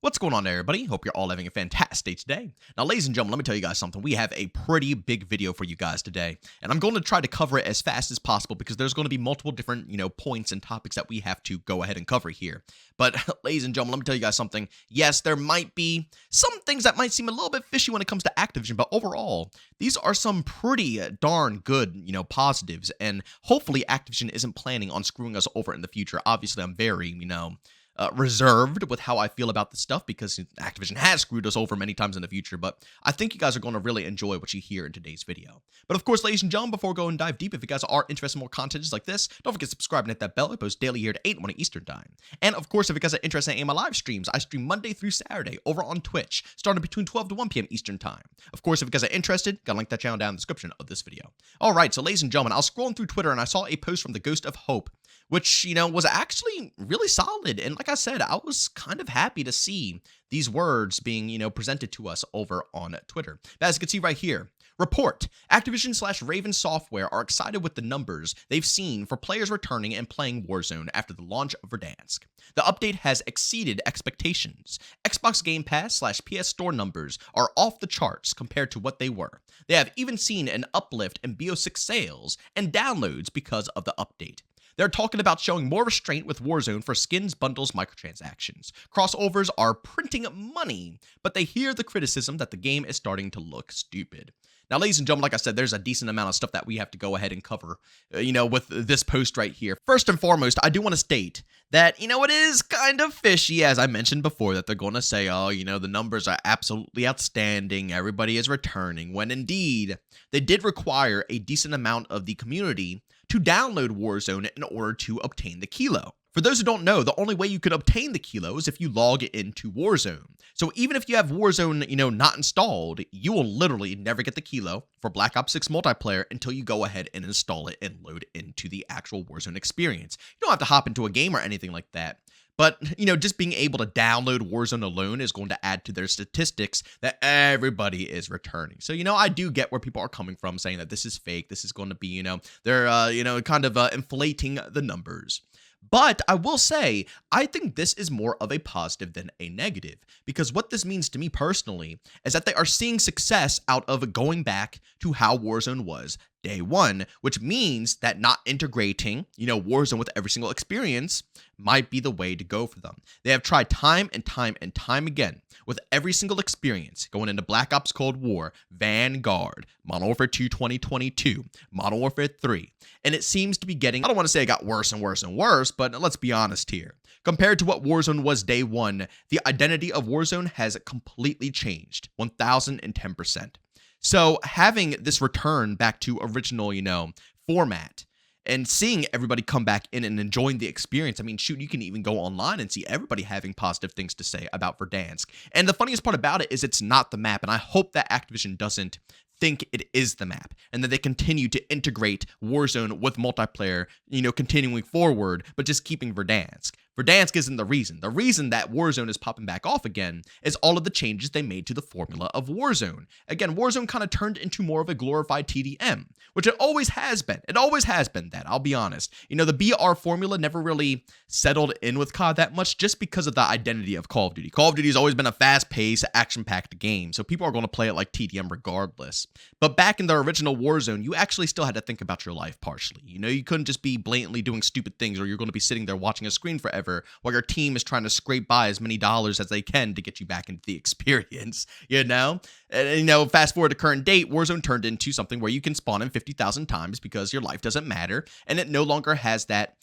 What's going on, everybody? Hope you're all having a fantastic day today. Now, ladies and gentlemen, let me tell you guys something. We have a pretty big video for you guys today, and I'm going to try to cover it as fast as possible because there's going to be multiple different, points and topics that we have to go ahead and cover here. But, ladies and gentlemen, let me tell you guys something. Yes, there might be some things that might seem a little bit fishy when it comes to Activision, but overall, these are some pretty darn good, positives, and hopefully Activision isn't planning on screwing us over in the future. Obviously, I'm very, reserved with how I feel about this stuff because Activision has screwed us over many times in the future, but I think you guys are going to really enjoy what you hear in today's video. But of course, ladies and gentlemen, before we go and dive deep, if you guys are interested in more content just like this, don't forget to subscribe and hit that bell. I post daily here at 8 Eastern Time. And of course, if you guys are interested in my live streams, I stream Monday through Saturday over on Twitch, starting between 12 to 1 p.m. Eastern Time. Of course, if you guys are interested, gotta link that channel down in the description of this video. All right, so ladies and gentlemen, I was scrolling through Twitter and I saw a post from the Ghost of Hope, which, was actually really solid. And like I said, I was kind of happy to see these words being, presented to us over on Twitter. But as you can see right here, report, Activision/Raven Software are excited with the numbers they've seen for players returning and playing Warzone after the launch of Verdansk. The update has exceeded expectations. Xbox Game Pass/PS Store numbers are off the charts compared to what they were. They have even seen an uplift in BO6 sales and downloads because of the update. They're talking about showing more restraint with Warzone for skins, bundles, microtransactions. Crossovers are printing money, but they hear the criticism that the game is starting to look stupid. Now, ladies and gentlemen, like I said, there's a decent amount of stuff that we have to go ahead and cover, with this post right here. First and foremost, I do want to state that, it is kind of fishy, as I mentioned before, that they're going to say, oh, the numbers are absolutely outstanding, everybody is returning, when indeed, they did require a decent amount of the community to download Warzone in order to obtain the kilo. For those who don't know, the only way you can obtain the kilo is if you log into Warzone. So even if you have Warzone, not installed, you will literally never get the kilo for Black Ops 6 multiplayer until you go ahead and install it and load into the actual Warzone experience. You don't have to hop into a game or anything like that. But, just being able to download Warzone alone is going to add to their statistics that everybody is returning. So, I do get where people are coming from saying that this is fake. This is going to be, they're, kind of inflating the numbers. But I will say, I think this is more of a positive than a negative, because what this means to me personally is that they are seeing success out of going back to how Warzone was day one, which means that not integrating, Warzone with every single experience might be the way to go for them. They have tried time and time and time again with every single experience going into Black Ops Cold War, Vanguard, Modern Warfare 2 2022, Modern Warfare 3, and it seems to be getting, I don't want to say it got worse and worse and worse, but let's be honest here. Compared to what Warzone was day one, the identity of Warzone has completely changed, 1010%. So having this return back to original, format and seeing everybody come back in and enjoying the experience. I mean, shoot, you can even go online and see everybody having positive things to say about Verdansk. And the funniest part about it is it's not the map. And I hope that Activision doesn't think it is the map and that they continue to integrate Warzone with multiplayer, continuing forward, but just keeping Verdansk. Verdansk isn't the reason. The reason that Warzone is popping back off again is all of the changes they made to the formula of Warzone. Again, Warzone kind of turned into more of a glorified TDM, which it always has been. It always has been that, I'll be honest. The BR formula never really settled in with COD that much just because of the identity of Call of Duty. Call of Duty has always been a fast-paced, action-packed game, so people are going to play it like TDM regardless. But back in the original Warzone, you actually still had to think about your life partially. You couldn't just be blatantly doing stupid things or you're going to be sitting there watching a screen forever while your team is trying to scrape by as many dollars as they can to get you back into the experience, And, fast forward to current date, Warzone turned into something where you can spawn in 50,000 times because your life doesn't matter, and it no longer has that,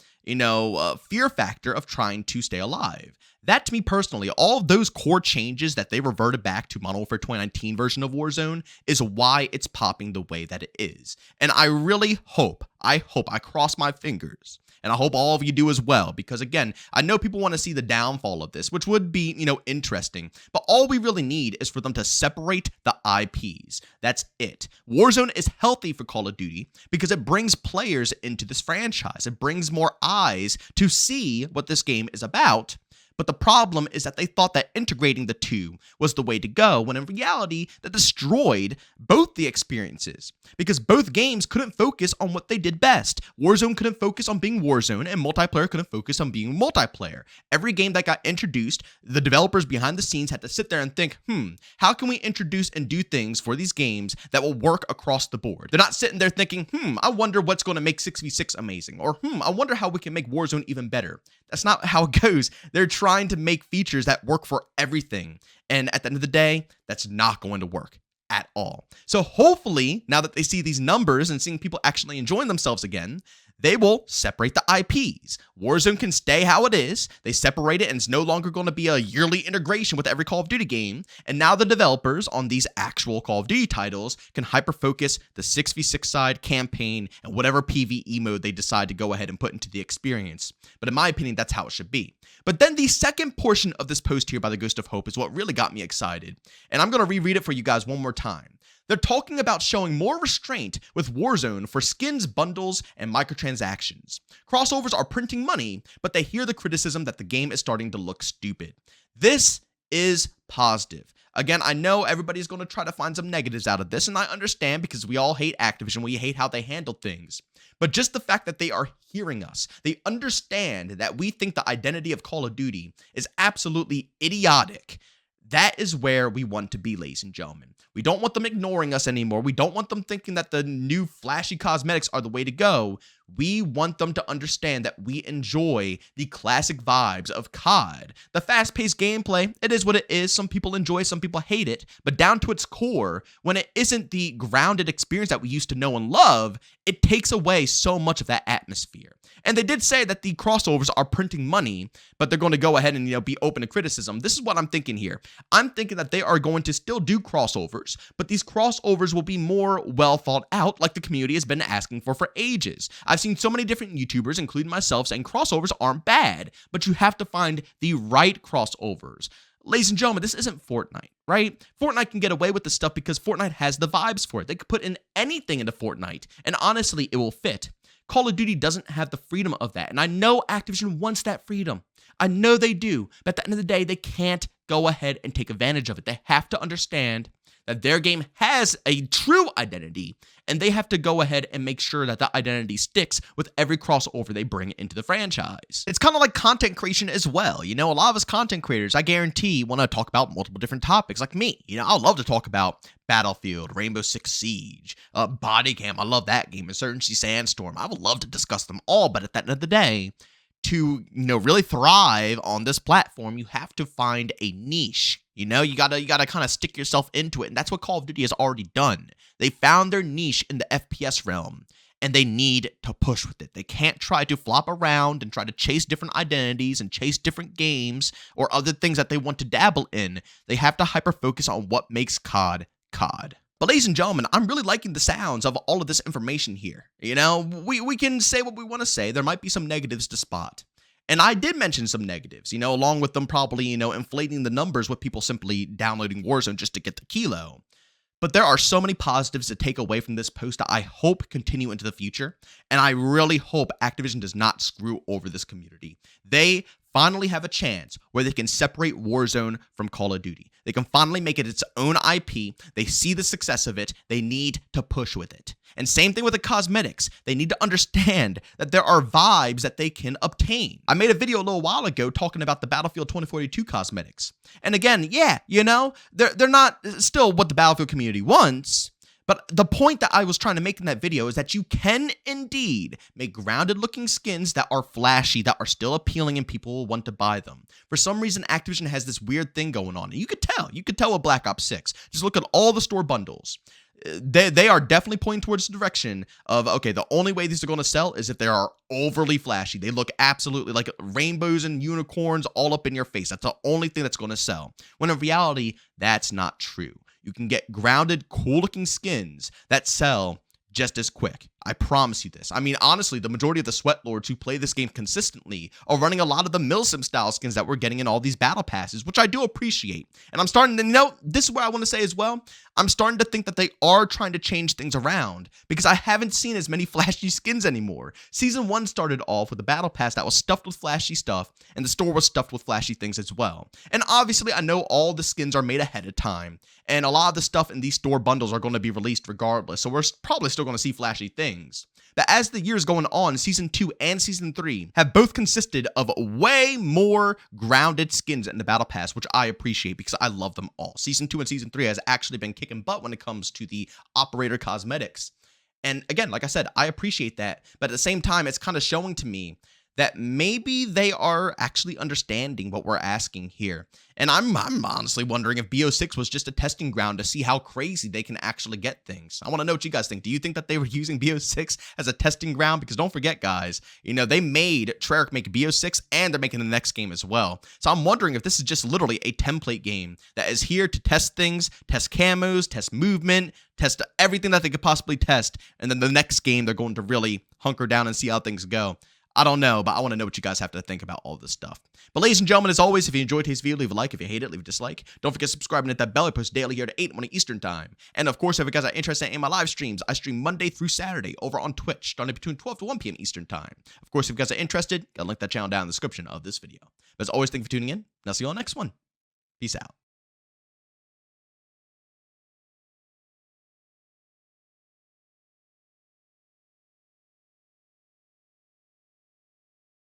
fear factor of trying to stay alive. That, to me personally, all of those core changes that they reverted back to Modern Warfare 2019 version of Warzone is why it's popping the way that it is. And I really hope, I cross my fingers, and I hope all of you do as well, because again, I know people want to see the downfall of this, which would be, interesting, but all we really need is for them to separate the IPs. That's it. Warzone is healthy for Call of Duty because it brings players into this franchise. It brings more eyes to see what this game is about. But the problem is that they thought that integrating the two was the way to go, when in reality, that destroyed both the experiences. Because both games couldn't focus on what they did best. Warzone couldn't focus on being Warzone, and multiplayer couldn't focus on being multiplayer. Every game that got introduced, the developers behind the scenes had to sit there and think, how can we introduce and do things for these games that will work across the board? They're not sitting there thinking, I wonder what's going to make 6v6 amazing, or I wonder how we can make Warzone even better. That's not how it goes. They're trying to make features that work for everything. And at the end of the day, that's not going to work at all. So hopefully, now that they see these numbers and seeing people actually enjoying themselves again, they will separate the IPs. Warzone can stay how it is. They separate it, and it's no longer going to be a yearly integration with every Call of Duty game. And now the developers on these actual Call of Duty titles can hyper-focus the 6v6 side, campaign, and whatever PvE mode they decide to go ahead and put into the experience. But in my opinion, that's how it should be. But then the second portion of this post here by the Ghost of Hope is what really got me excited. And I'm going to reread it for you guys one more time. They're talking about showing more restraint with Warzone for skins, bundles, and microtransactions. Crossovers are printing money, but they hear the criticism that the game is starting to look stupid. This is positive. Again, I know everybody's going to try to find some negatives out of this, and I understand because we all hate Activision. We hate how they handle things. But just the fact that they are hearing us, they understand that we think the identity of Call of Duty is absolutely idiotic. That is where we want to be, ladies and gentlemen. We don't want them ignoring us anymore. We don't want them thinking that the new flashy cosmetics are the way to go. We want them to understand that we enjoy the classic vibes of COD. The fast-paced gameplay, it is what it is. Some people enjoy, some people hate it. But down to its core, when it isn't the grounded experience that we used to know and love, it takes away so much of that atmosphere. And they did say that the crossovers are printing money, but they're going to go ahead and be open to criticism. This is what I'm thinking here. I'm thinking that they are going to still do crossovers, but these crossovers will be more well thought out, like the community has been asking for ages. I've seen so many different YouTubers, including myself, saying crossovers aren't bad, but you have to find the right crossovers. Ladies and gentlemen, this isn't Fortnite, right? Fortnite can get away with this stuff because Fortnite has the vibes for it. They could put in anything into Fortnite, and honestly, it will fit. Call of Duty doesn't have the freedom of that, and I know Activision wants that freedom. I know they do, but at the end of the day, they can't go ahead and take advantage of it. They have to understand that their game has a true identity, and they have to go ahead and make sure that that identity sticks with every crossover they bring into the franchise. It's kind of like content creation as well. A lot of us content creators, I guarantee, want to talk about multiple different topics like me. I love to talk about Battlefield, Rainbow Six Siege, Body Cam. I love that game. Insurgency Sandstorm. I would love to discuss them all, but at the end of the day, to really thrive on this platform, you have to find a niche. You gotta kind of stick yourself into it, and that's what Call of Duty has already done. They found their niche in the FPS realm, and they need to push with it. They can't try to flop around and try to chase different identities and chase different games or other things that they want to dabble in. They have to hyper-focus on what makes COD COD. But ladies and gentlemen, I'm really liking the sounds of all of this information here. We can say what we want to say. There might be some negatives to spot. And I did mention some negatives, along with them probably, inflating the numbers with people simply downloading Warzone just to get the kilo. But there are so many positives to take away from this post that I hope continue into the future. And I really hope Activision does not screw over this community. They finally have a chance where they can separate Warzone from Call of Duty. They can finally make it its own IP. They see the success of it. They need to push with it. And same thing with the cosmetics. They need to understand that there are vibes that they can obtain. I made a video a little while ago talking about the Battlefield 2042 cosmetics. And again, they're not still what the Battlefield community wants. But the point that I was trying to make in that video is that you can indeed make grounded looking skins that are flashy, that are still appealing, and people will want to buy them. For some reason, Activision has this weird thing going on. And you could tell with Black Ops 6. Just look at all the store bundles. They are definitely pointing towards the direction of, okay, the only way these are going to sell is if they are overly flashy. They look absolutely like rainbows and unicorns all up in your face. That's the only thing that's going to sell. When in reality, that's not true. You can get grounded, cool-looking skins that sell just as quick. I promise you this. I mean, honestly, the majority of the sweat lords who play this game consistently are running a lot of the milsim style skins that we're getting in all these battle passes, which I do appreciate. And I'm starting to, this is what I want to say as well. I'm starting to think that they are trying to change things around because I haven't seen as many flashy skins anymore. Season 1 started off with a battle pass that was stuffed with flashy stuff, and the store was stuffed with flashy things as well. And obviously, I know all the skins are made ahead of time, and a lot of the stuff in these store bundles are going to be released regardless, so we're probably still going to see flashy things. But as the years going on, Season 2 and Season 3 have both consisted of way more grounded skins in the Battle Pass, which I appreciate because I love them all. Season 2 and Season 3 has actually been kicking butt when it comes to the operator cosmetics. And again, like I said, I appreciate that. But at the same time, it's kind of showing to me that maybe they are actually understanding what we're asking here. And I'm honestly wondering if BO6 was just a testing ground to see how crazy they can actually get things. I want to know what you guys think. Do you think that they were using BO6 as a testing ground? Because don't forget, guys, they made Treyarch make BO6 and they're making the next game as well. So I'm wondering if this is just literally a template game that is here to test things, test camos, test movement, test everything that they could possibly test. And then the next game, they're going to really hunker down and see how things go. I don't know, but I want to know what you guys have to think about all this stuff. But ladies and gentlemen, as always, if you enjoyed today's video, leave a like. If you hate it, leave a dislike. Don't forget to subscribe and hit that bell. I post daily here at 8 morning Eastern time. And of course, if you guys are interested in my live streams, I stream Monday through Saturday over on Twitch, starting between 12 to 1 p.m. Eastern time. Of course, if you guys are interested, I'll link that channel down in the description of this video. But as always, thank you for tuning in, and I'll see you on the next one. Peace out.